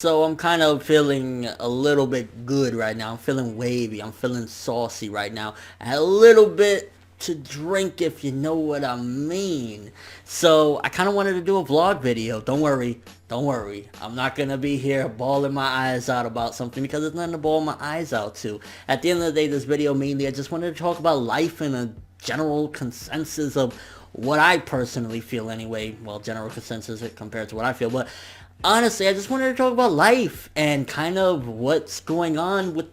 So I'm kind of feeling a little bit good right now. I'm feeling wavy. I'm feeling saucy right now. A little bit to drink, if you know what I mean. So I kind of wanted to do a vlog video. Don't worry. Don't worry. I'm not going to be here bawling my eyes out about something because there's nothing to bawl my eyes out to. At the end of the day, this video mainly, I just wanted to talk about life in a general consensus of what I personally feel anyway. Well, general consensus compared to what I feel, but honestly, I just wanted to talk about life and kind of what's going on with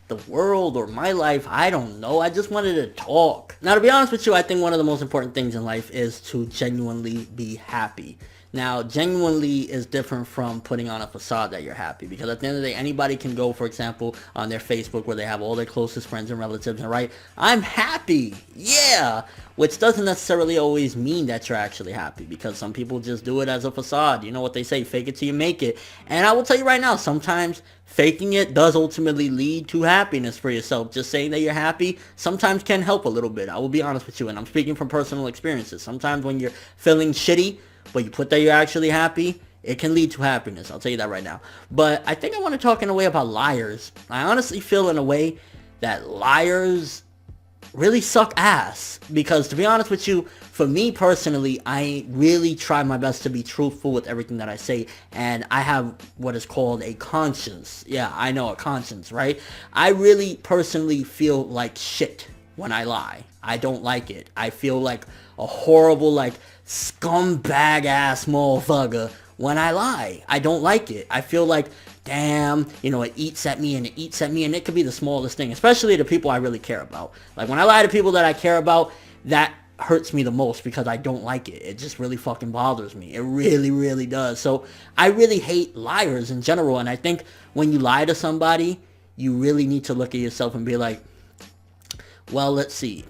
the world or my life. I don't know. I just wanted to talk. Now, to be honest with you, I think one of the most important things in life is to genuinely be happy. Now, genuinely is different from putting on a facade that you're happy, because at the end of the day, anybody can go, for example, on their Facebook where they have all their closest friends and relatives and write, "I'm happy, yeah," which doesn't necessarily always mean that you're actually happy, because some people just do it as a facade. You know what they say, fake it till you make it. And I will tell you right now, sometimes faking it does ultimately lead to happiness for yourself. Just saying that you're happy sometimes can help a little bit. I will be honest with you, and I'm speaking from personal experiences. Sometimes when you're feeling shitty, but you put that you're actually happy, it can lead to happiness. I'll tell you that right now. But I think I want to talk in a way about liars. I honestly feel in a way that liars really suck ass, because to be honest with you, for me personally, I really try my best to be truthful with everything that I say, and I have what is called a conscience. Yeah, I know, a conscience, right? I really personally feel like shit when I lie. I don't like it. I feel like a horrible, like, scumbag ass motherfucker when I lie. I don't like it. I feel like, damn, you know, it eats at me and it eats at me, and it could be the smallest thing, especially the people I really care about. Like, when I lie to people that I care about, that hurts me the most because I don't like it. It just really fucking bothers me. It really, really does. So I really hate liars in general, and I think when you lie to somebody, you really need to look at yourself and be like, well, let's see.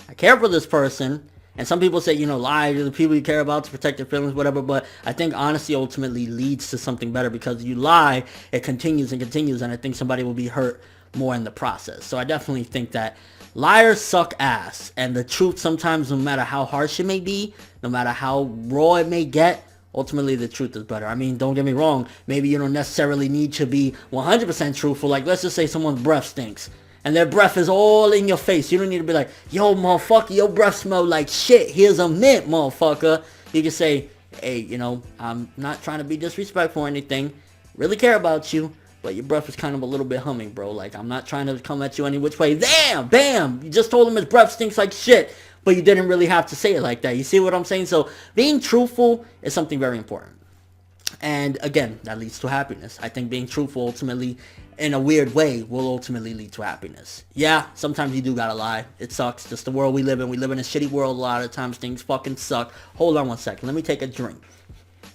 I care for this person. And some people say, you know, lie to the people you care about to protect their feelings, whatever. But I think honesty ultimately leads to something better, because you lie, it continues and continues. And I think somebody will be hurt more in the process. So I definitely think that liars suck ass. And the truth sometimes, no matter how harsh it may be, no matter how raw it may get, ultimately the truth is better. I mean, don't get me wrong. Maybe you don't necessarily need to be 100% truthful. Like, let's just say someone's breath stinks and their breath is all in your face. You don't need to be like, yo, motherfucker, your breath smell like shit. Here's a mint, motherfucker. You can say, hey, you know, I'm not trying to be disrespectful or anything. Really care about you, but your breath is kind of a little bit humming, bro. Like, I'm not trying to come at you any which way. Damn, bam. You just told him his breath stinks like shit, but you didn't really have to say it like that. You see what I'm saying? So being truthful is something very important. And again, that leads to happiness. I think being truthful ultimately, in a weird way, will ultimately lead to happiness. Yeah, sometimes you do gotta lie. It sucks. Just the world we live in. We live in a shitty world a lot of times. Things fucking suck. Hold on one second. Let me take a drink.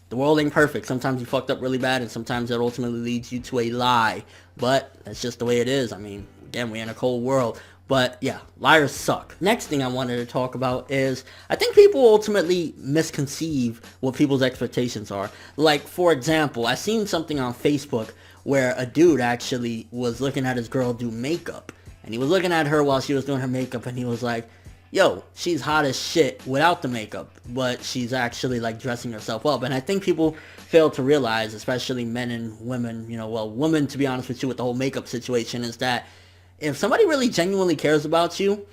The world ain't perfect. Sometimes you fucked up really bad, and sometimes that ultimately leads you to a lie. But that's just the way it is. I mean, again, we're in a cold world. But yeah, liars suck. Next thing I wanted to talk about is, I think people ultimately misconceive what people's expectations are. Like, for example, I seen something on Facebook where a dude actually was looking at his girl do makeup. And he was looking at her while she was doing her makeup, and he was like, yo, she's hot as shit without the makeup, but she's actually like dressing herself up. And I think people fail to realize, especially men and women, you know, well, women, to be honest with you, with the whole makeup situation, is that if somebody really genuinely cares about you,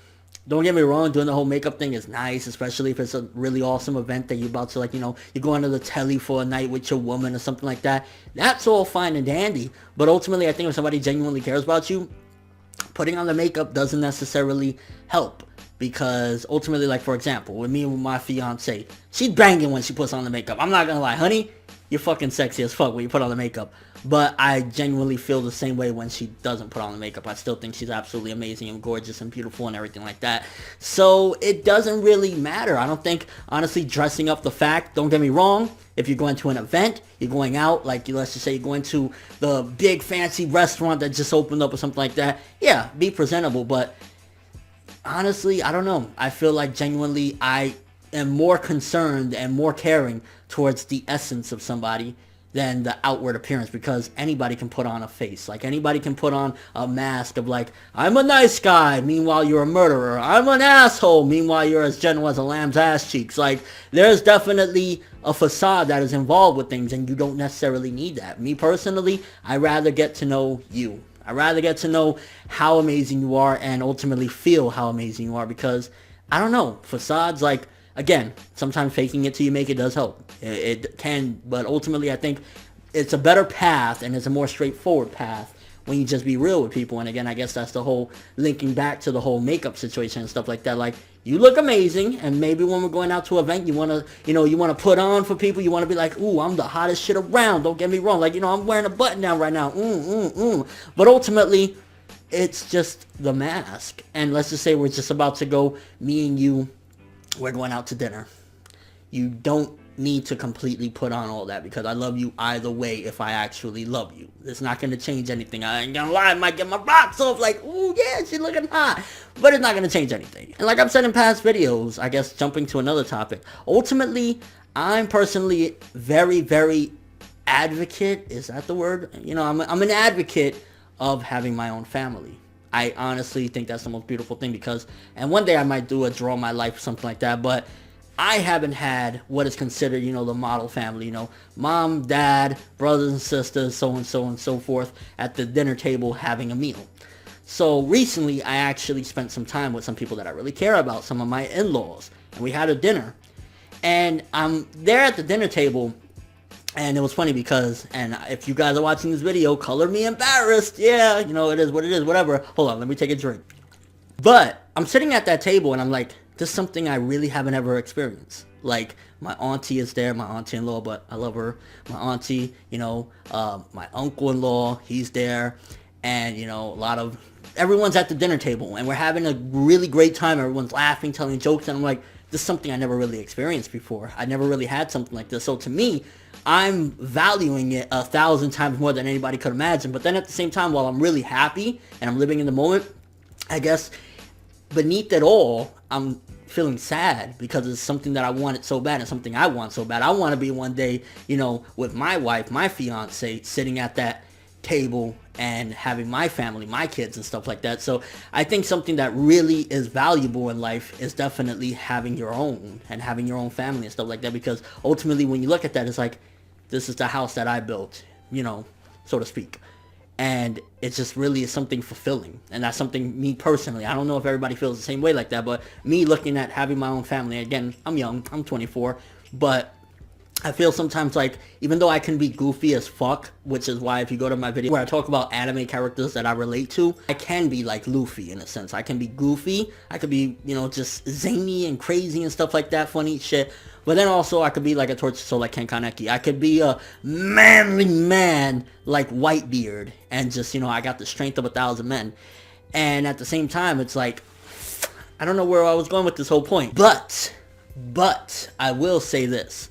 don't get me wrong, doing the whole makeup thing is nice, especially if it's a really awesome event that you're about to, like, you know, you're going to the telly for a night with your woman or something like that. That's all fine and dandy. But ultimately, I think if somebody genuinely cares about you, putting on the makeup doesn't necessarily help. Because ultimately, like, for example, with me and with my fiance, she's banging when she puts on the makeup. I'm not gonna lie, honey, you're fucking sexy as fuck when you put on the makeup. But I genuinely feel the same way when she doesn't put on the makeup. I still think she's absolutely amazing and gorgeous and beautiful and everything like that. So it doesn't really matter. I don't think, honestly, dressing up the fact, don't get me wrong, if you're going to an event, you're going out, like, let's just say you're going to the big fancy restaurant that just opened up or something like that, yeah, be presentable. But honestly, I don't know. I feel like genuinely I am more concerned and more caring towards the essence of somebody than the outward appearance, because anybody can put on a face. Like, anybody can put on a mask of like, I'm a nice guy, meanwhile you're a murderer. I'm an asshole, meanwhile you're as gentle as a lamb's ass cheeks. Like, there's definitely a facade that is involved with things, and you don't necessarily need that. Me personally, I rather get to know you. I rather get to know how amazing you are and ultimately feel how amazing you are, because I don't know, facades, like, again, sometimes faking it till you make it does help. It can, but ultimately I think it's a better path and it's a more straightforward path when you just be real with people. And again, I guess that's the whole linking back to the whole makeup situation and stuff like that. Like, you look amazing, and maybe when we're going out to an event, you want to, you want to put on for people. You want to be like, ooh, I'm the hottest shit around. Don't get me wrong. Like, I'm wearing a button down right now. But ultimately, it's just the mask. And let's just say we're just about to go, me and you, we're going out to dinner. You don't need to completely put on all that, because I love you either way if I actually love you. It's not going to change anything. I ain't gonna lie, I might get my rocks off like, ooh, yeah, she's looking hot. But it's not going to change anything. And like I've said in past videos, I guess jumping to another topic, ultimately, I'm personally very, very advocate, is that the word? I'm an advocate of having my own family. I honestly think that's the most beautiful thing, because, and one day I might do a draw my life or something like that, but I haven't had what is considered, the model family, mom, dad, brothers and sisters, so and so and so forth, at the dinner table having a meal. So recently I actually spent some time with some people that I really care about, some of my in-laws, and we had a dinner, and I'm there at the dinner table. And it was funny because, and if you guys are watching this video, color me embarrassed. Yeah, it is what it is, whatever. Hold on, let me take a drink. But I'm sitting at that table and I'm like, this is something I really haven't ever experienced. Like, my auntie is there, my auntie-in-law, but I love her. My auntie, my uncle-in-law, he's there. And, everyone's at the dinner table and we're having a really great time. Everyone's laughing, telling jokes. And I'm like, this is something I never really experienced before. I never really had something like this. So to me, I'm valuing it 1,000 times more than anybody could imagine. But then at the same time, while I'm really happy and I'm living in the moment, I guess beneath it all, I'm feeling sad, because it's something that I wanted so bad and something I want so bad. I want to be one day, with my wife, my fiance, sitting at that table and having my family, my kids and stuff like that. So I think something that really is valuable in life is definitely having your own, and having your own family and stuff like that, because ultimately when you look at that, it's like, this is the house that I built, so to speak. And it just really is something fulfilling. And that's something, me personally, I don't know if everybody feels the same way like that, but me looking at having my own family, again, I'm young, I'm 24, but I feel sometimes like, even though I can be goofy as fuck, which is why if you go to my video where I talk about anime characters that I relate to, I can be like Luffy in a sense. I can be goofy, I could be, just zany and crazy and stuff like that, funny shit. But then also I could be like a tortured soul like Ken Kaneki. I could be a manly man like Whitebeard, and just, I got the strength of 1,000 men. And at the same time, it's like, I don't know where I was going with this whole point. But I will say this.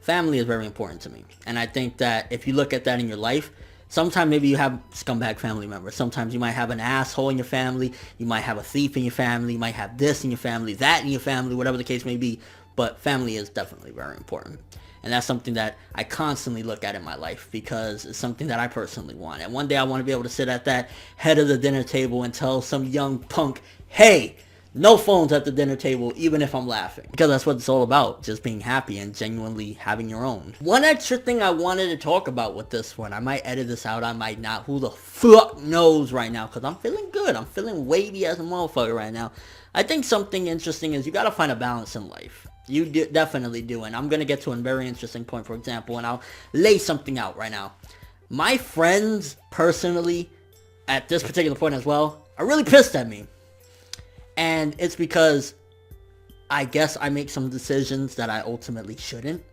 Family is very important to me. And I think that if you look at that in your life, sometimes maybe you have scumbag family members. Sometimes you might have an asshole in your family. You might have a thief in your family. You might have this in your family, that in your family, whatever the case may be. But family is definitely very important. And that's something that I constantly look at in my life, because it's something that I personally want. And one day I want to be able to sit at that head of the dinner table and tell some young punk, hey, no phones at the dinner table, even if I'm laughing. Because that's what it's all about, just being happy and genuinely having your own. One extra thing I wanted to talk about with this one, I might edit this out, I might not, who the fuck knows right now, because I'm feeling good. I'm feeling wavy as a motherfucker right now. I think something interesting is you got to find a balance in life. You definitely do, and I'm going to get to a very interesting point, for example, and I'll lay something out right now. My friends, personally, at this particular point as well, are really pissed at me. And it's because I guess I make some decisions that I ultimately shouldn't,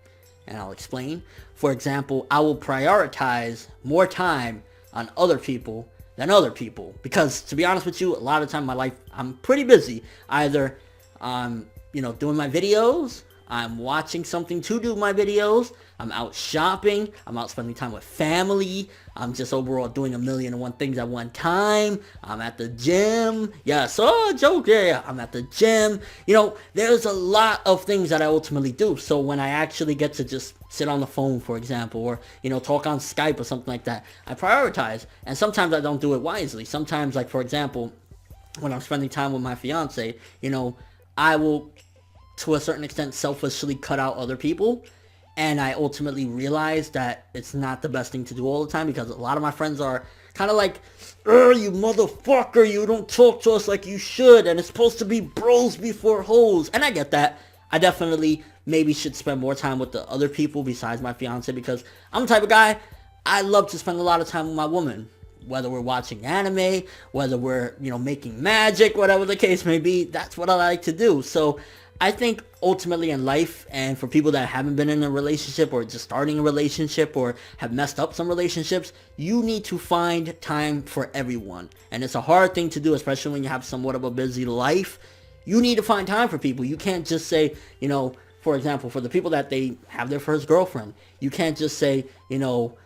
and I'll explain. For example, I will prioritize more time on other people than other people, because to be honest with you, a lot of time in my life, I'm pretty busy. Either doing my videos, I'm watching something to do my videos. I'm out shopping. I'm out spending time with family. I'm just overall doing 1,000,001 things at one time. I'm at the gym. Yes, oh, joke, yeah. I'm at the gym. You know, there's a lot of things that I ultimately do. So when I actually get to just sit on the phone, for example, or, you know, talk on Skype or something like that, I prioritize. And sometimes I don't do it wisely. Sometimes, like, for example, when I'm spending time with my fiance, you know, I will, to a certain extent, selfishly cut out other people. And I ultimately realize that it's not the best thing to do all the time, because a lot of my friends are kind of like, you motherfucker, you don't talk to us like you should, and it's supposed to be bros before hoes. And I get that. I definitely maybe should spend more time with the other people besides my fiance, because I'm the type of guy, I love to spend a lot of time with my woman. Whether we're watching anime, whether we're, you know, making magic, whatever the case may be, that's what I like to do. So I think ultimately in life, and for people that haven't been in a relationship or just starting a relationship or have messed up some relationships, you need to find time for everyone. And it's a hard thing to do, especially when you have somewhat of a busy life. You need to find time for people. You can't just say, you know, for example, for the people that they have their first girlfriend, you can't just say, you know,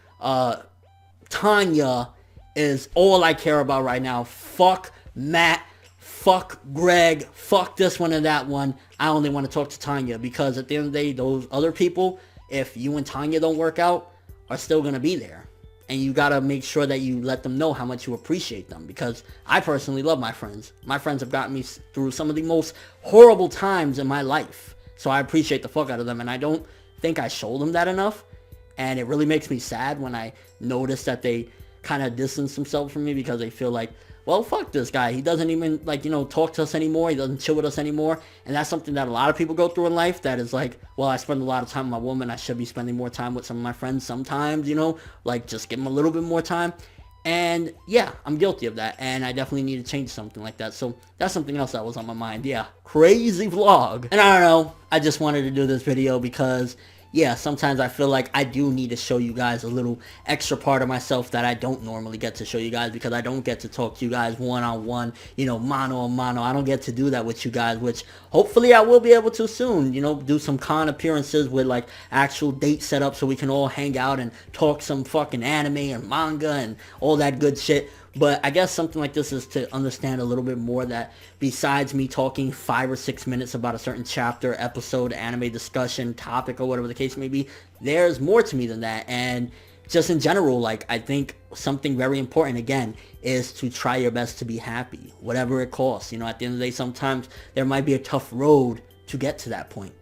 Tanya is all I care about right now. Fuck Matt, fuck Greg, fuck this one and that one. I only want to talk to Tanya, because at the end of the day, those other people, if you and Tanya don't work out, are still going to be there. And you got to make sure that you let them know how much you appreciate them, because I personally love my friends. My friends have gotten me through some of the most horrible times in my life. So I appreciate the fuck out of them, and I don't think I show them that enough. And it really makes me sad when I notice that they kind of distance themselves from me, because they feel like, well, fuck this guy. He doesn't even, like, you know, talk to us anymore. He doesn't chill with us anymore. And that's something that a lot of people go through in life, that is like, well, I spend a lot of time with my woman. I should be spending more time with some of my friends sometimes, you know, like just give them a little bit more time. And yeah, I'm guilty of that, and I definitely need to change something like that. So that's something else that was on my mind. Yeah, crazy vlog. And I don't know, I just wanted to do this video because, yeah, sometimes I feel like I do need to show you guys a little extra part of myself that I don't normally get to show you guys, because I don't get to talk to you guys one-on-one, you know, mano-a-mano. I don't get to do that with you guys, which hopefully I will be able to soon, you know, do some con appearances with, like, actual date set up so we can all hang out and talk some fucking anime and manga and all that good shit. But I guess something like this is to understand a little bit more that besides me talking 5 or 6 minutes about a certain chapter, episode, anime discussion, topic, or whatever the case may be, there's more to me than that. And just in general, like, I think something very important, again, is to try your best to be happy, whatever it costs. You know, at the end of the day, sometimes there might be a tough road to get to that point.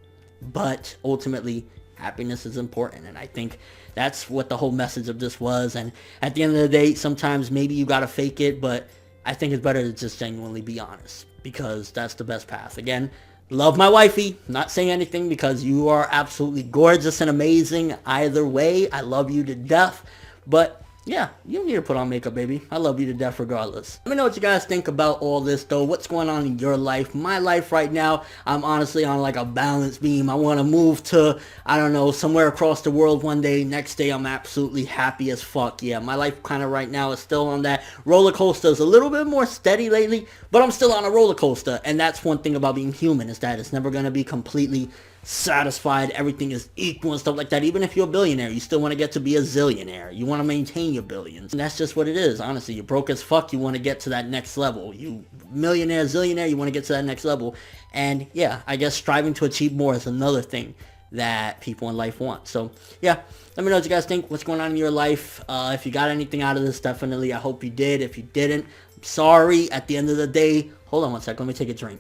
But ultimately, happiness is important, and I think that's what the whole message of this was. And at the end of the day, sometimes maybe you gotta fake it, but I think it's better to just genuinely be honest, because that's the best path. Again, love my wifey. Not saying anything, because you are absolutely gorgeous and amazing either way. I love you to death. But yeah, you don't need to put on makeup, baby. I love you to death regardless. Let me know what you guys think about all this, though. What's going on in your life? My life right now, I'm honestly on like a balance beam. I want to move to, I don't know, somewhere across the world one day. Next day, I'm absolutely happy as fuck. Yeah, my life kind of right now is still on that roller coaster. It's a little bit more steady lately, but I'm still on a roller coaster. And that's one thing about being human, is that it's never going to be completely satisfied, everything is equal and stuff like that. Even if you're a billionaire, you still want to get to be a zillionaire. You want to maintain your billions, and that's just what it is. Honestly, you're broke as fuck, you want to get to that next level. You millionaire, zillionaire, you want to get to that next level. And yeah, I guess striving to achieve more is another thing that people in life want. So yeah, let me know what you guys think. What's going on in your life? If you got anything out of this, definitely, I hope you did. If you didn't, I'm sorry. At the end of the day, hold on one sec, let me take a drink.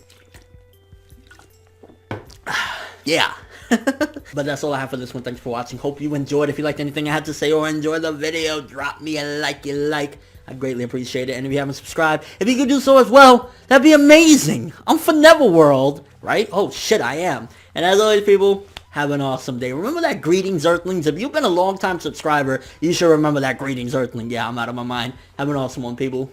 Yeah. But that's all I have for this one. Thanks for watching. Hope you enjoyed. If you liked anything I had to say or enjoyed the video, drop me a like. I'd greatly appreciate it. And if you haven't subscribed, if you could do so as well, that'd be amazing. I'm ForneverWorld, right? Oh shit, I am. And as always, people, have an awesome day. Remember that greetings, Earthlings? If you've been a long time subscriber, you should remember that greetings, Earthling. Yeah, I'm out of my mind. Have an awesome one, people.